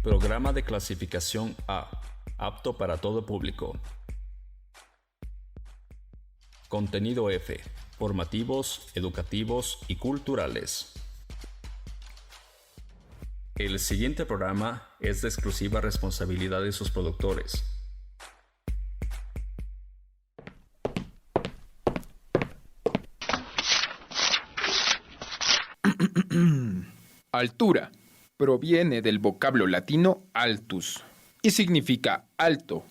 Programa de clasificación A, apto para todo público. Contenido F, formativos, educativos y culturales. El siguiente programa es de exclusiva responsabilidad de sus productores. Altura proviene del vocablo latino altus y significa alto,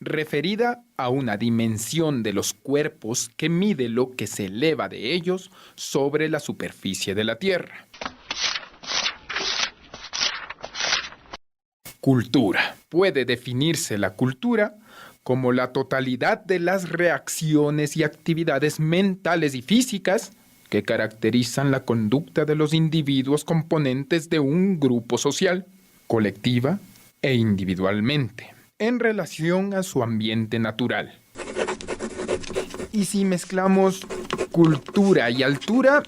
referida a una dimensión de los cuerpos que mide lo que se eleva de ellos sobre la superficie de la Tierra. Cultura. Puede definirse la cultura como la totalidad de las reacciones y actividades mentales y físicas que caracterizan la conducta de los individuos componentes de un grupo social, colectiva e individualmente, en relación a su ambiente natural. Y si mezclamos cultura y altura,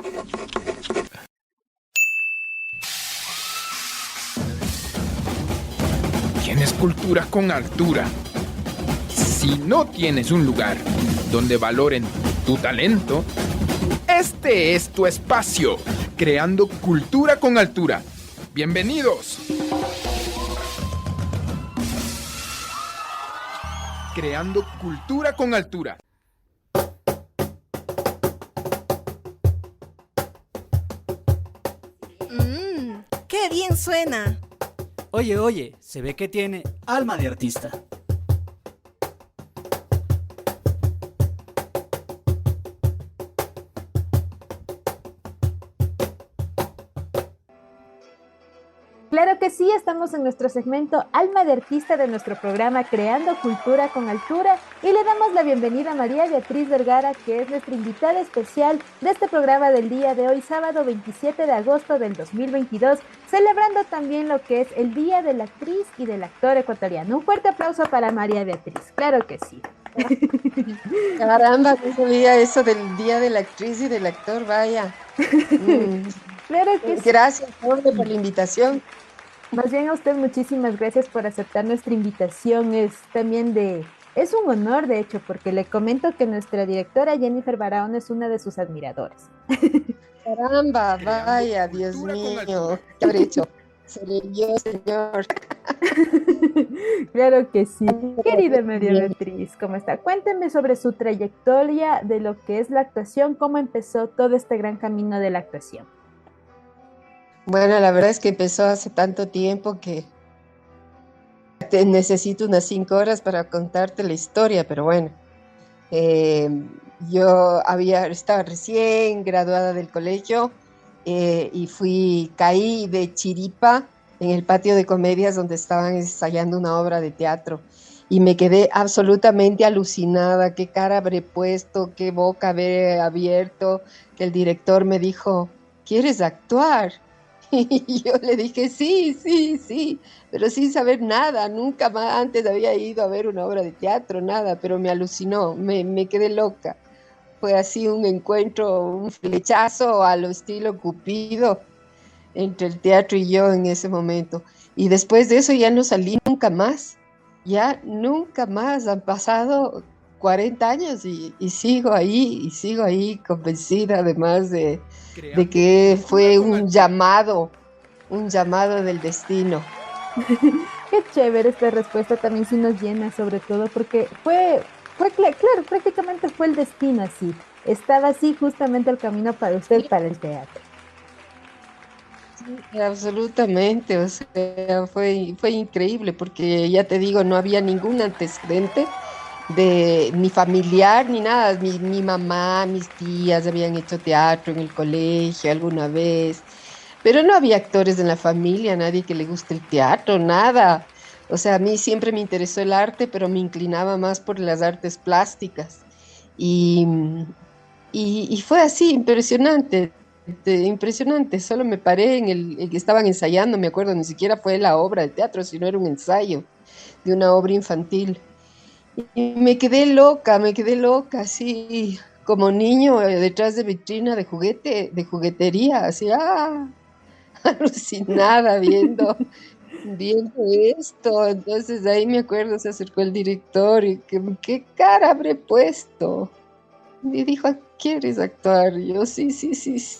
tienes cultura con altura. Si no tienes un lugar donde valoren tu talento, este es tu espacio, creando cultura con altura. ¡Bienvenidos! Creando cultura con altura. ¡Qué bien suena! Oye, se ve que tiene alma de artista. Claro que sí, estamos en nuestro segmento Alma de Artista de nuestro programa Creando Cultura con Altura y le damos la bienvenida a María Beatriz Vergara, que es nuestra invitada especial de este programa del día de hoy, sábado 27 de agosto del 2022, celebrando también lo que es el Día de la Actriz y del Actor Ecuatoriano. Un fuerte aplauso para María Beatriz, claro que sí. Caramba, no sabía eso del Día de la Actriz y del Actor, vaya. Claro que sí. Gracias, Jorge, por la invitación. Más bien a usted muchísimas gracias por aceptar nuestra invitación. Es un honor, de hecho, porque le comento que nuestra directora Jennifer Barahona es una de sus admiradoras. Caramba, vaya, Dios mío, ¿qué habré hecho? Seré yo, señor. Claro que sí. Querida María Beatriz, ¿cómo está? Cuénteme sobre su trayectoria de lo que es la actuación, cómo empezó todo este gran camino de la actuación. Bueno, la verdad es que empezó hace tanto tiempo que necesito unas 5 horas para contarte la historia, pero bueno, yo estaba recién graduada del colegio y caí de chiripa en el patio de comedias donde estaban ensayando una obra de teatro y me quedé absolutamente alucinada, qué cara habré puesto, qué boca habré abierto, que el director me dijo, ¿quieres actuar? Y yo le dije, sí, pero sin saber nada, nunca más antes había ido a ver una obra de teatro, nada, pero me alucinó, me quedé loca. Fue así un encuentro, un flechazo a lo estilo Cupido entre el teatro y yo en ese momento. Y después de eso ya no salí ya nunca más, han pasado 40 años y sigo ahí convencida además de que fue un llamado del destino. Qué chévere esta respuesta, también sí nos llena, sobre todo porque claro, prácticamente fue el destino así. Estaba así justamente el camino para usted, para el teatro. Sí, absolutamente, o sea, fue increíble porque ya te digo, no había ningún antecedente ni familiar ni nada. Mi mamá, mis tías habían hecho teatro en el colegio alguna vez, pero no había actores en la familia, nadie que le guste el teatro, nada. O sea, a mí siempre me interesó el arte, pero me inclinaba más por las artes plásticas. Y, y fue así, impresionante. Solo me paré en el que estaban ensayando, me acuerdo, ni siquiera fue la obra de teatro, sino era un ensayo de una obra infantil. Y me quedé loca, así como niño detrás de vitrina de juguetería, así, alucinada viendo viendo esto. Entonces ahí me acuerdo, se acercó el director y ¿qué cara habré puesto? Y dijo, ¿quieres actuar? Y yo, sí, sí, sí, sí.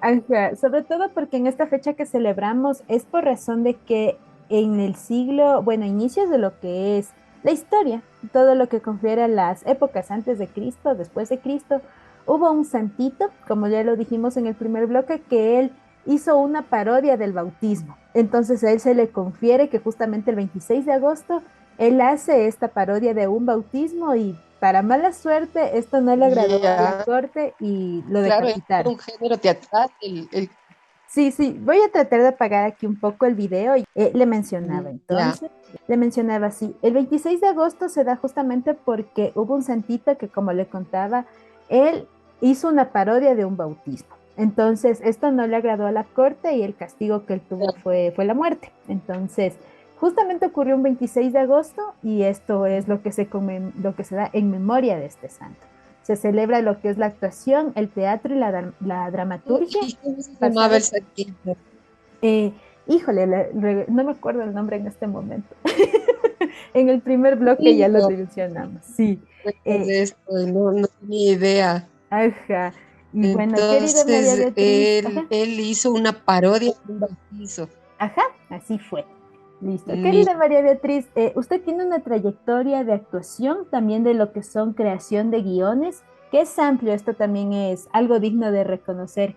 Ajá, sobre todo porque en esta fecha que celebramos es por razón de que en el siglo, bueno, inicios de lo que es la historia, todo lo que confiere a las épocas antes de Cristo, después de Cristo, hubo un santito, como ya lo dijimos en el primer bloque, que él hizo una parodia del bautismo. Entonces a él se le confiere que justamente el 26 de agosto él hace esta parodia de un bautismo y para mala suerte esto no le agradó a la Ya, corte y lo claro, es decapitaron. un género teatral. Sí, sí, voy a tratar de apagar aquí un poco el video. Le mencionaba Ya, entonces, le mencionaba así, el 26 de agosto se da justamente porque hubo un santito que, como le contaba, él hizo una parodia de un bautismo. Entonces, esto no le agradó a la corte y el castigo que él tuvo fue la muerte. Entonces, justamente ocurrió un 26 de agosto y esto es lo que lo que se da en memoria de este santo. Se celebra lo que es la actuación, el teatro y la dramaturgia. ¿y cómo se llamaba el santito? Eh, Híjole, no me acuerdo el nombre en este momento. En el primer bloque ya lo No, mencionamos, sí. de esto, no tenía idea. Ajá. Y bueno, querida María Entonces, Beatriz, ajá, él hizo una parodia de un bautizo. ajá, así fue. Listo. Li- Querida María Beatriz, usted tiene una trayectoria de actuación, también de lo que son creación de guiones, que es amplio, esto también es algo digno de reconocer.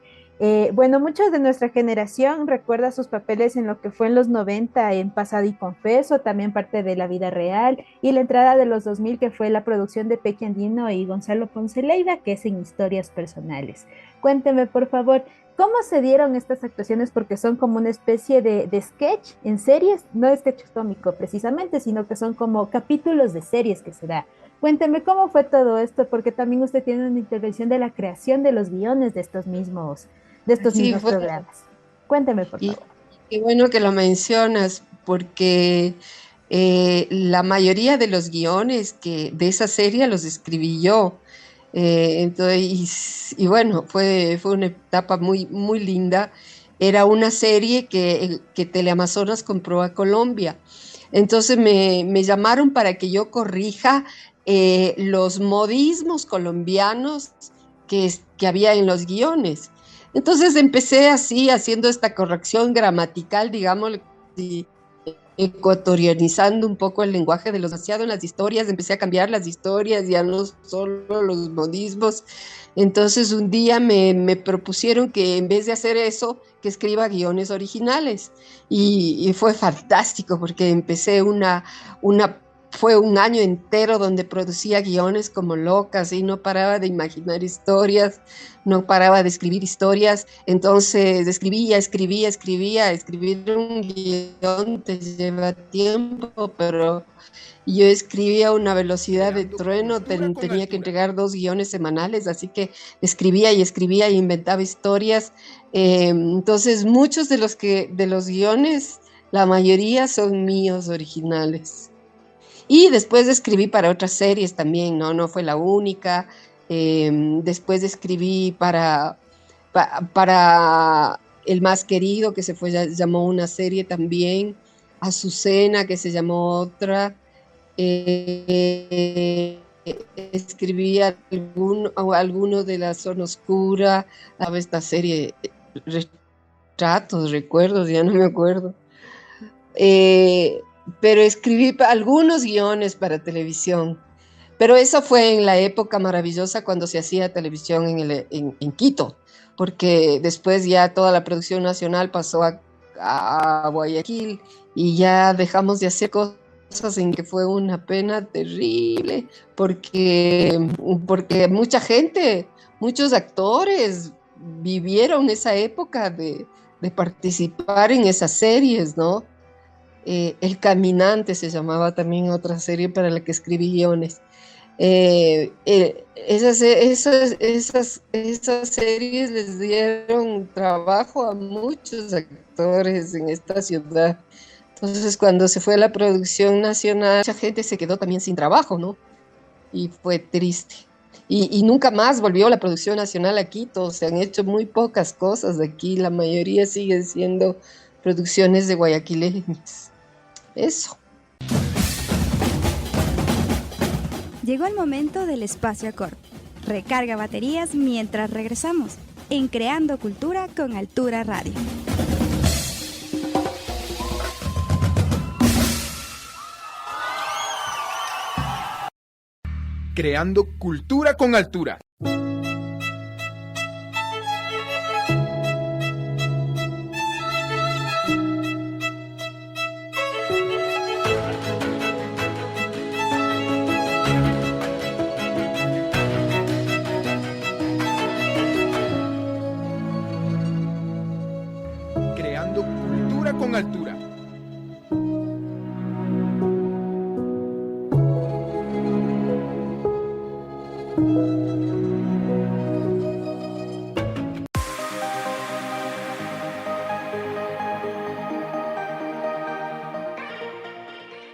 Bueno, muchos de nuestra generación recuerda sus papeles en lo que fue en los 90 en Pasado y Confeso, también parte de La Vida Real, y la entrada de los 2000 que fue la producción de Pequi Andino y Gonzalo Ponce Leiva, que es en Historias Personales. Cuénteme, por favor, ¿cómo se dieron estas actuaciones? Porque son como una especie de sketch en series, no sketch cómico precisamente, sino que son como capítulos de series que se da. Cuénteme cómo fue todo esto, porque también usted tiene una intervención de la creación de los guiones de estos Sí, mismos fue. programas. Cuénteme, por Y favor. qué bueno que lo mencionas, porque la mayoría de los guiones de esa serie los escribí yo. Entonces, y bueno, fue una etapa muy, muy linda. Era una serie que Teleamazonas compró a Colombia. Entonces me llamaron para que yo corrija los modismos colombianos que había en los guiones. Entonces empecé así, haciendo esta corrección gramatical, digamos, y ecuatorianizando un poco el lenguaje de los demasiado en las historias, empecé a cambiar las historias, ya no solo los modismos. Entonces un día me propusieron que en vez de hacer eso, que escriba guiones originales. Y fue fantástico porque empecé fue un año entero donde producía guiones como locas y no paraba de imaginar historias, no paraba de escribir historias. Entonces escribir un guión te lleva tiempo, pero yo escribía a una velocidad de trueno, tenía que entregar 2 guiones semanales, así que escribía y escribía e inventaba historias. Entonces muchos de los guiones, la mayoría son míos originales. Y después escribí para otras series también, no fue la única. Después escribí para El Más Querido, que llamó una serie también, Azucena, que se llamó otra. Escribí alguno de La Zona Oscura, esta serie, Retratos, Recuerdos, ya no me acuerdo. Pero escribí algunos guiones para televisión. Pero eso fue en la época maravillosa cuando se hacía televisión en Quito, porque después ya toda la producción nacional pasó a Guayaquil y ya dejamos de hacer cosas en que fue una pena terrible, porque mucha gente, muchos actores vivieron esa época de participar en esas series, ¿no? El Caminante se llamaba también otra serie para la que escribí guiones. Esas series les dieron trabajo a muchos actores en esta ciudad. Entonces, cuando se fue la producción nacional, mucha gente se quedó también sin trabajo, ¿no? Y fue triste. Y nunca más volvió la producción nacional a Quito. Se han hecho muy pocas cosas de aquí. La mayoría siguen siendo producciones de guayaquileños. Eso. Llegó el momento del espacio acorde. Recarga baterías mientras regresamos en Creando Cultura con Altura Radio. Creando cultura con altura. Creando cultura con altura.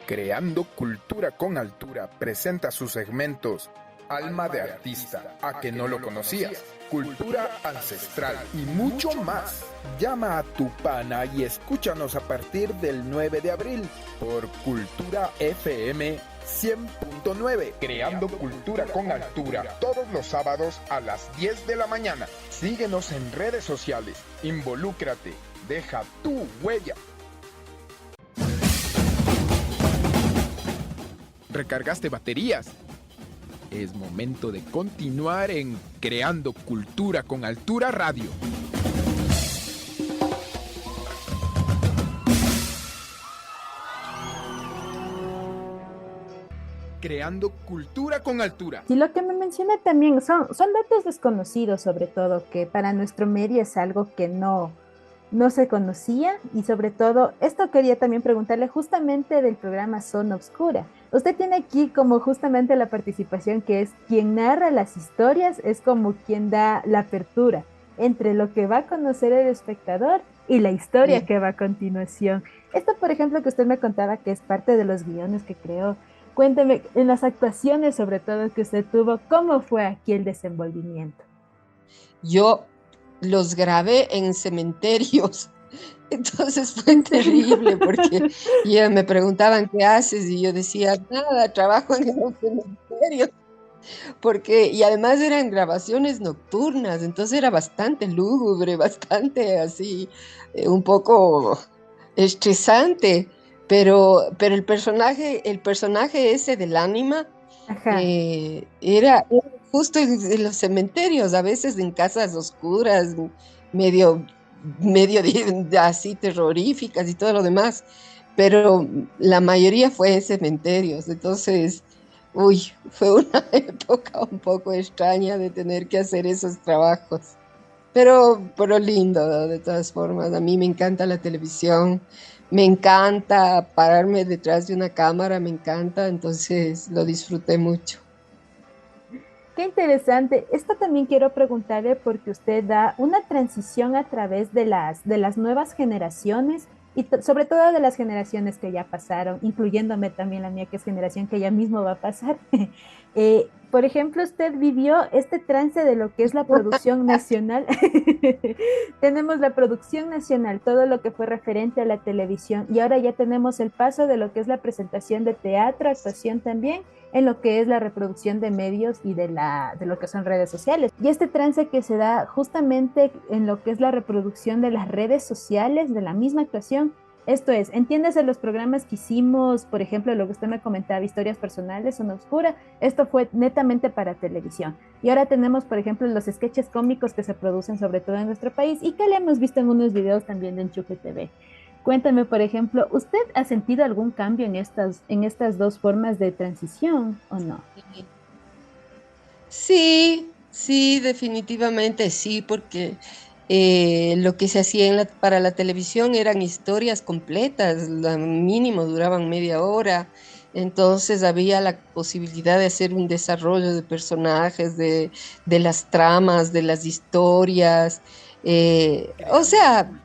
Creando Cultura con Altura presenta sus segmentos Alma de Artista, a que no lo conocías, Cultura Ancestral y mucho más. Llama a tu pana y escúchanos a partir del 9 de abril por Cultura FM 100.9. Creando Cultura con Altura, todos los sábados a las 10 de la mañana. Síguenos en redes sociales, involúcrate, deja tu huella. ¿Recargaste baterías? Es momento de continuar en Creando Cultura con Altura Radio. Creando Cultura con Altura. Y lo que me menciona también son datos desconocidos, sobre todo, que para nuestro medio es algo que no se conocía, y sobre todo, esto quería también preguntarle justamente del programa Zona Obscura. Usted tiene aquí como justamente la participación, que es quien narra las historias, es como quien da la apertura entre lo que va a conocer el espectador y la historia que va a continuación. Esto, por ejemplo, que usted me contaba que es parte de los guiones que creó. Cuénteme, en las actuaciones sobre todo que usted tuvo, ¿cómo fue aquí el desenvolvimiento? Yo los grabé en cementerios, entonces fue terrible porque ya me preguntaban qué haces y yo decía, nada, trabajo en los cementerios, y además eran grabaciones nocturnas, entonces era bastante lúgubre, bastante así, un poco estresante, pero el personaje ese del ánima era justo en los cementerios, a veces en casas oscuras, medio así terroríficas y todo lo demás, pero la mayoría fue en cementerios, entonces, fue una época un poco extraña de tener que hacer esos trabajos, pero lindo, ¿no? De todas formas, a mí me encanta la televisión, me encanta pararme detrás de una cámara, me encanta, entonces lo disfruté mucho. Qué interesante. Esto también quiero preguntarle porque usted da una transición a través de las nuevas generaciones y sobre todo de las generaciones que ya pasaron, incluyéndome también la mía, que es generación que ya mismo va a pasar. Por ejemplo, usted vivió este trance de lo que es la producción nacional. Tenemos la producción nacional, todo lo que fue referente a la televisión, y ahora ya tenemos el paso de lo que es la presentación de teatro, actuación también, en lo que es la reproducción de medios y de lo que son redes sociales. Y este trance que se da justamente en lo que es la reproducción de las redes sociales, de la misma actuación, esto es, entiéndase los programas que hicimos, por ejemplo, lo que usted me comentaba, historias personales, Zona Oscura, esto fue netamente para televisión. Y ahora tenemos, por ejemplo, los sketches cómicos que se producen sobre todo en nuestro país y que le hemos visto en unos videos también de Enchufe TV. Cuéntame, por ejemplo, ¿usted ha sentido algún cambio en estas dos formas de transición o no? Sí, definitivamente sí, porque lo que se hacía para la televisión eran historias completas, mínimo duraban media hora, entonces había la posibilidad de hacer un desarrollo de personajes, de las tramas, de las historias.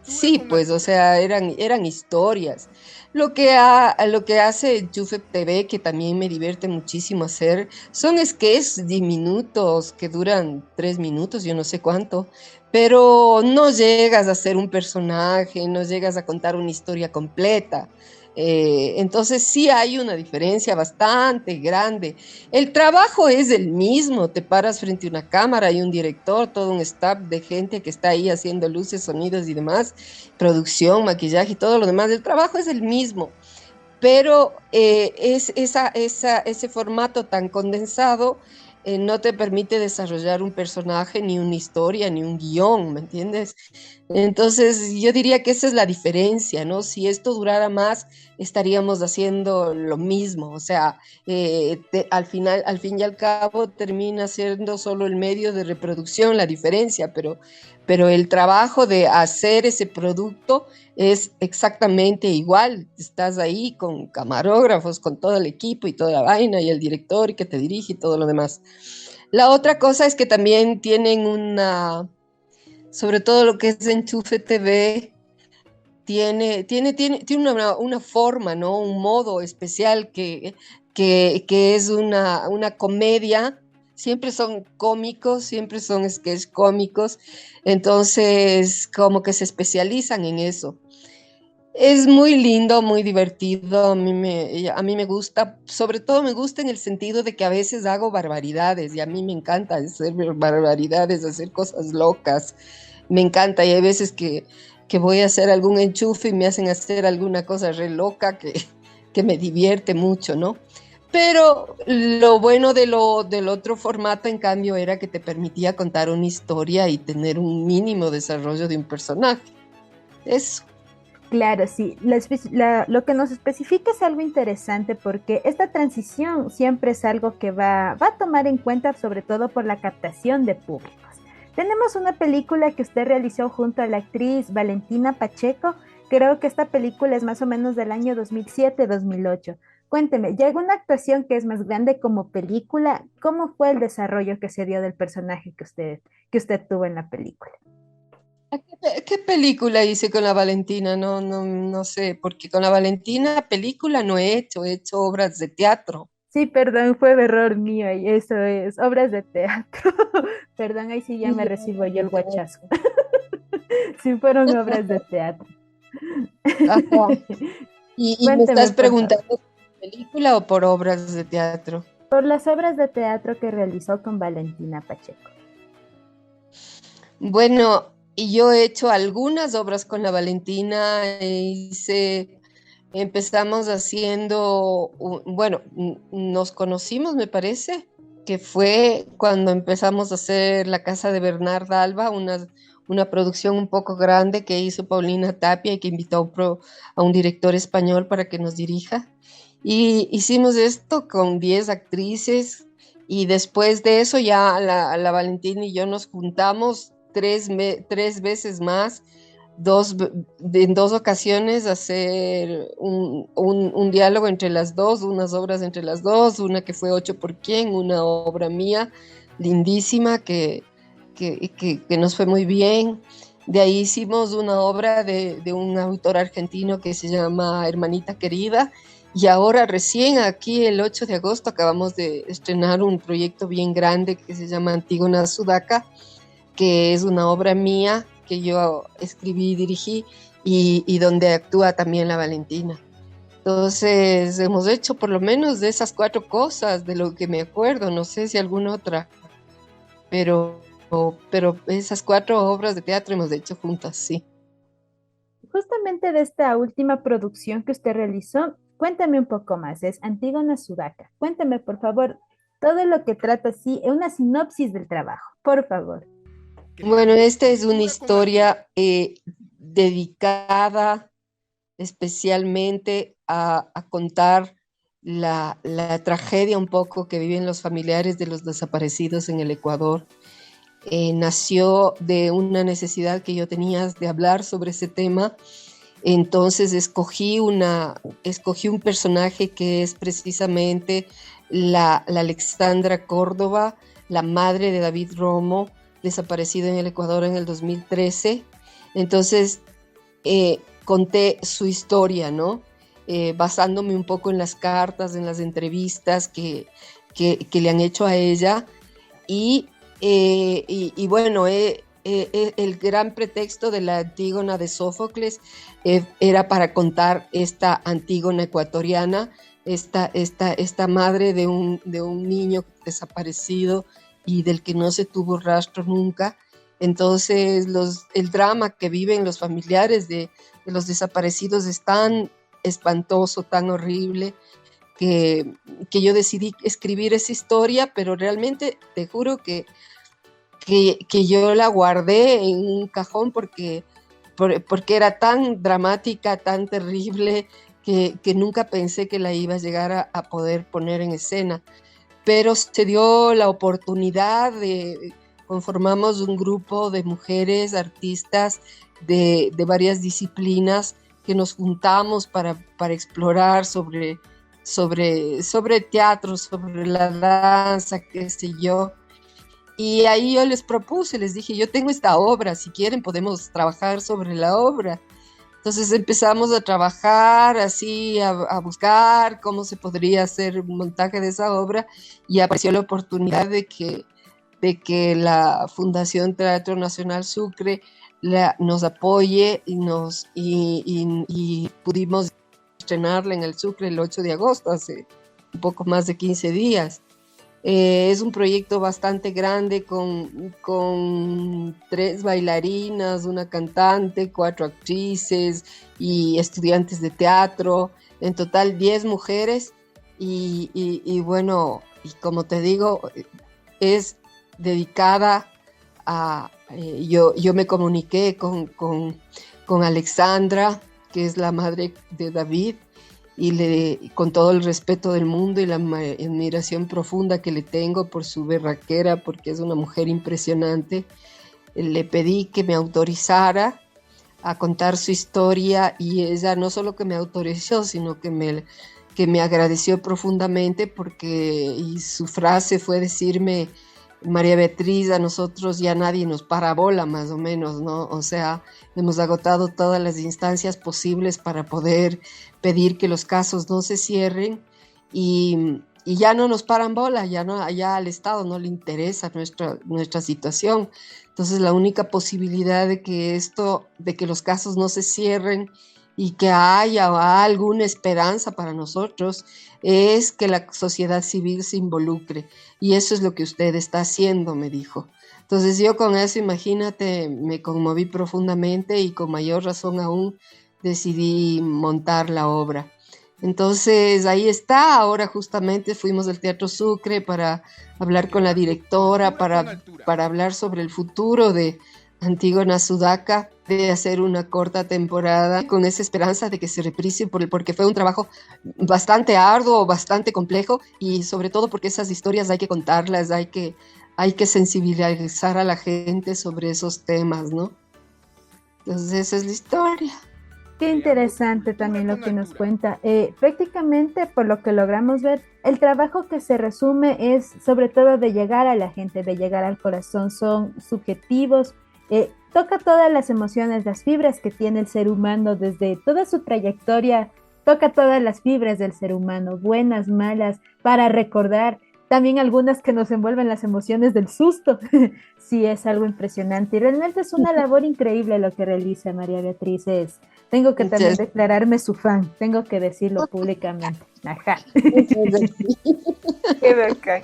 Sí, pues, eran historias. Lo que hace Enchufe TV, que también me divierte muchísimo hacer, son sketches diminutos que duran 3 minutos, yo no sé cuánto, pero no llegas a ser un personaje, no llegas a contar una historia completa. Entonces sí hay una diferencia bastante grande. El trabajo es el mismo, te paras frente a una cámara, hay un director, todo un staff de gente que está ahí haciendo luces, sonidos y demás, producción, maquillaje y todo lo demás. El trabajo es el mismo, pero ese formato tan condensado no te permite desarrollar un personaje, ni una historia, ni un guión, ¿me entiendes? Entonces, yo diría que esa es la diferencia, ¿no? Si esto durara más, estaríamos haciendo lo mismo, o sea, al final, al fin y al cabo, termina siendo solo el medio de reproducción la diferencia, pero el trabajo de hacer ese producto es exactamente igual. Estás ahí con camarógrafos, con todo el equipo y toda la vaina, y el director que te dirige y todo lo demás. La otra cosa es que también tienen sobre todo lo que es Enchufe TV, tiene una forma, ¿no? Un modo especial que es una comedia. Siempre son cómicos, siempre son sketch cómicos, entonces como que se especializan en eso. Es muy lindo, muy divertido, a mí me gusta, sobre todo me gusta en el sentido de que a veces hago barbaridades y a mí me encanta hacer barbaridades, hacer cosas locas, me encanta, y hay veces que voy a hacer algún enchufe y me hacen hacer alguna cosa re loca que me divierte mucho, ¿no? Pero lo bueno del otro formato, en cambio, era que te permitía contar una historia y tener un mínimo desarrollo de un personaje. Eso. Claro, sí. Lo que nos especifica es algo interesante porque esta transición siempre es algo que va a tomar en cuenta, sobre todo por la captación de públicos. Tenemos una película que usted realizó junto a la actriz Valentina Pacheco. Creo que esta película es más o menos del año 2007-2008. Cuénteme, ¿ya alguna actuación que es más grande como película? ¿Cómo fue el desarrollo que se dio del personaje que usted tuvo en la película? ¿Qué película hice con la Valentina? No sé, porque con la Valentina película no he hecho obras de teatro. Sí, perdón, fue error mío y eso es, obras de teatro. Perdón, ahí sí ya me recibo yo el guachazo. Sí, fueron obras de teatro. Ajá. ¿Y me Cuénteme, estás por favor. preguntando por película o por obras de teatro? Por las obras de teatro que realizó con Valentina Pacheco. Bueno, y yo he hecho algunas obras con la Valentina, empezamos haciendo, bueno, nos conocimos, me parece, que fue cuando empezamos a hacer La Casa de Bernarda Alba, una producción un poco grande que hizo Paulina Tapia y que invitó a un director español para que nos dirija. Y hicimos esto con 10 actrices, y después de eso ya la Valentina y yo nos juntamos tres veces más, en 2 ocasiones, hacer un diálogo entre las dos, unas obras entre las dos, una que fue 8 por quién, una obra mía lindísima que nos fue muy bien. De ahí hicimos una obra de un autor argentino que se llama Hermanita Querida, y ahora recién aquí el 8 de agosto acabamos de estrenar un proyecto bien grande que se llama Antígona Sudaca, que es una obra mía que yo escribí y dirigí, y donde actúa también la Valentina. Entonces hemos hecho por lo menos de esas 4 cosas, de lo que me acuerdo, no sé si alguna otra, pero esas 4 obras de teatro hemos hecho juntas, sí. Justamente de esta última producción que usted realizó, cuéntame un poco más, es Antígona Sudaca. Cuéntame, por favor, todo lo que trata así, una sinopsis del trabajo, por favor. Bueno, esta es una historia dedicada especialmente a contar la tragedia un poco que viven los familiares de los desaparecidos en el Ecuador. Nació de una necesidad que yo tenía de hablar sobre ese tema. Entonces escogí un personaje que es precisamente la Alexandra Córdoba, la madre de David Romo, desaparecido en el Ecuador en el 2013. Entonces conté su historia, ¿no? basándome un poco en las cartas, en las entrevistas que le han hecho a ella. Y bueno, el gran pretexto de la Antígona de Sófocles era para contar esta Antígona ecuatoriana, esta madre de un niño desaparecido y del que no se tuvo rastro nunca. Entonces el drama que viven los familiares de los desaparecidos es tan espantoso, tan horrible, que yo decidí escribir esa historia, pero realmente te juro que yo la guardé en un cajón porque era tan dramática, tan terrible, que nunca pensé que la iba a llegar a poder poner en escena. Pero se dio la oportunidad conformamos un grupo de mujeres artistas de varias disciplinas que nos juntamos para explorar sobre teatro, sobre la danza, qué sé yo. Y ahí yo les propuse, les dije, yo tengo esta obra, si quieren podemos trabajar sobre la obra. Entonces empezamos a trabajar así, a buscar cómo se podría hacer un montaje de esa obra, y apareció la oportunidad de que la Fundación Teatro Nacional Sucre nos apoye y pudimos estrenarla en el Sucre el 8 de agosto, hace un poco más de 15 días. Es un proyecto bastante grande con 3 bailarinas, una cantante, 4 actrices y estudiantes de teatro, en total 10 mujeres y bueno, y como te digo, es dedicada a... yo me comuniqué con Alexandra, que es la madre de David, y con todo el respeto del mundo y la admiración profunda que le tengo por su berraquera, porque es una mujer impresionante, le pedí que me autorizara a contar su historia, y ella no solo que me autorizó, sino que me agradeció profundamente, y su frase fue decirme: María Beatriz, a nosotros ya nadie nos para bola, más o menos, ¿no? O sea, hemos agotado todas las instancias posibles para poder pedir que los casos no se cierren, y ya no nos paran bola, ya al Estado no le interesa nuestra situación. Entonces la única posibilidad de que los casos no se cierren y que haya alguna esperanza para nosotros es que la sociedad civil se involucre, y eso es lo que usted está haciendo, me dijo. Entonces yo con eso, imagínate, me conmoví profundamente, y con mayor razón aún decidí montar la obra. Entonces ahí está. Ahora justamente fuimos al Teatro Sucre para hablar con la directora, para hablar sobre el futuro de Antígona Sudaca, de hacer una corta temporada con esa esperanza de que se reprise, porque fue un trabajo bastante arduo, bastante complejo, y sobre todo porque esas historias hay que contarlas, hay que sensibilizar a la gente sobre esos temas, ¿no? Entonces esa es la historia. Qué interesante también lo que nos cuenta. Prácticamente, por lo que logramos ver, el trabajo que se resume es sobre todo de llegar a la gente, de llegar al corazón, son subjetivos, toca todas las emociones, las fibras que tiene el ser humano desde toda su trayectoria, toca todas las fibras del ser humano, buenas, malas, para recordar. También algunas que nos envuelven las emociones del susto. Sí, es algo impresionante. Y realmente es una labor increíble lo que realiza María Beatriz. Tengo que también declararme su fan. Tengo que decirlo públicamente. Ajá. Qué bacán.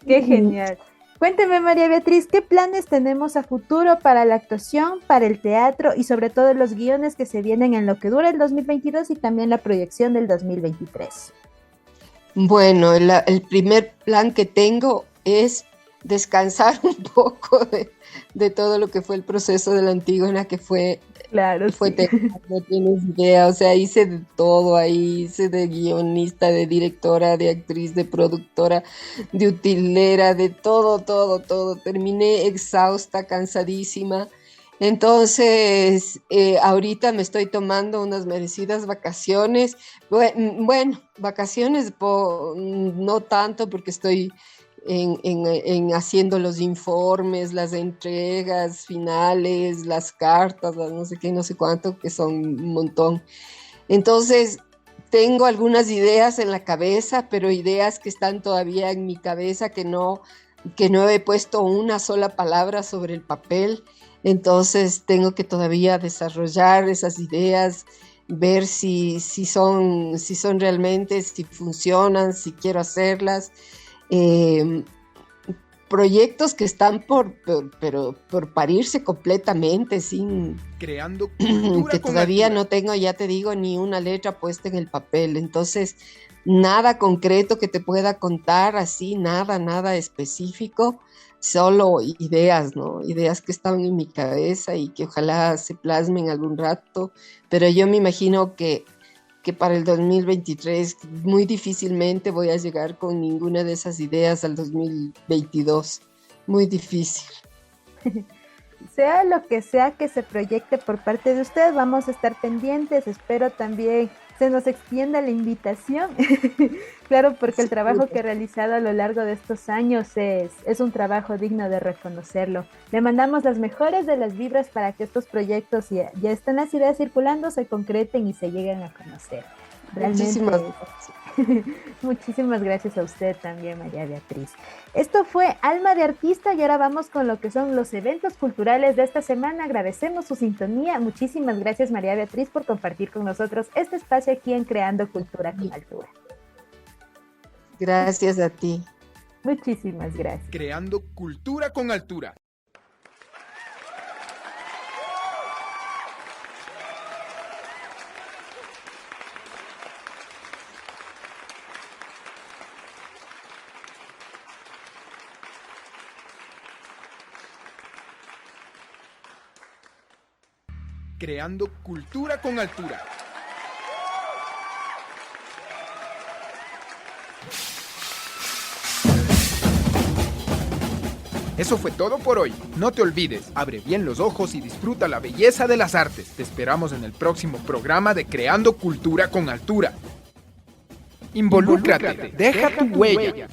Qué genial. Cuénteme, María Beatriz, ¿qué planes tenemos a futuro para la actuación, para el teatro y sobre todo los guiones que se vienen en lo que dura el 2022 y también la proyección del 2023? Bueno, el primer plan que tengo es descansar un poco de todo lo que fue el proceso de la Antígona, que fue... Claro, fue no tienes idea, o sea, hice de todo ahí, hice de guionista, de directora, de actriz, de productora, de utilera, de todo. Terminé exhausta, cansadísima. Entonces, ahorita me estoy tomando unas merecidas vacaciones. Bueno, vacaciones no tanto, porque estoy en haciendo los informes, las entregas finales, las cartas, las no sé qué, no sé cuánto, que son un montón. Entonces, tengo algunas ideas en la cabeza, pero ideas que están todavía en mi cabeza que no he puesto una sola palabra sobre el papel. Entonces tengo que todavía desarrollar esas ideas, ver si son realmente, si funcionan, si quiero hacerlas. Proyectos que están por parirse completamente, sin Creando cultura que con todavía altura. no tengo, ya te digo, ni una letra puesta en el papel. Entonces, nada concreto que te pueda contar, así, nada específico, solo ideas, ¿no? Ideas que estaban en mi cabeza y que ojalá se plasmen algún rato, pero yo me imagino que para el 2023 muy difícilmente voy a llegar con ninguna de esas ideas al 2022. Muy difícil. Sea lo que sea que se proyecte por parte de usted, vamos a estar pendientes. Espero también se nos extienda la invitación. Claro, porque el trabajo que he realizado a lo largo de estos años es un trabajo digno de reconocerlo. Le mandamos las mejores de las vibras para que estos proyectos ya estén las ideas circulando, se concreten y se lleguen a conocer. Realmente, Muchísimas gracias. muchísimas gracias a usted también, María Beatriz. Esto fue Alma de Artista y ahora vamos con lo que son los eventos culturales de esta semana. Agradecemos su sintonía. Muchísimas gracias, María Beatriz, por compartir con nosotros este espacio aquí en Creando Cultura con Altura. Gracias a ti. Muchísimas gracias. Creando cultura con altura. Creando cultura con altura. Eso fue todo por hoy. No te olvides, abre bien los ojos y disfruta la belleza de las artes. Te esperamos en el próximo programa de Creando Cultura con Altura. Involúcrate, deja tu huella.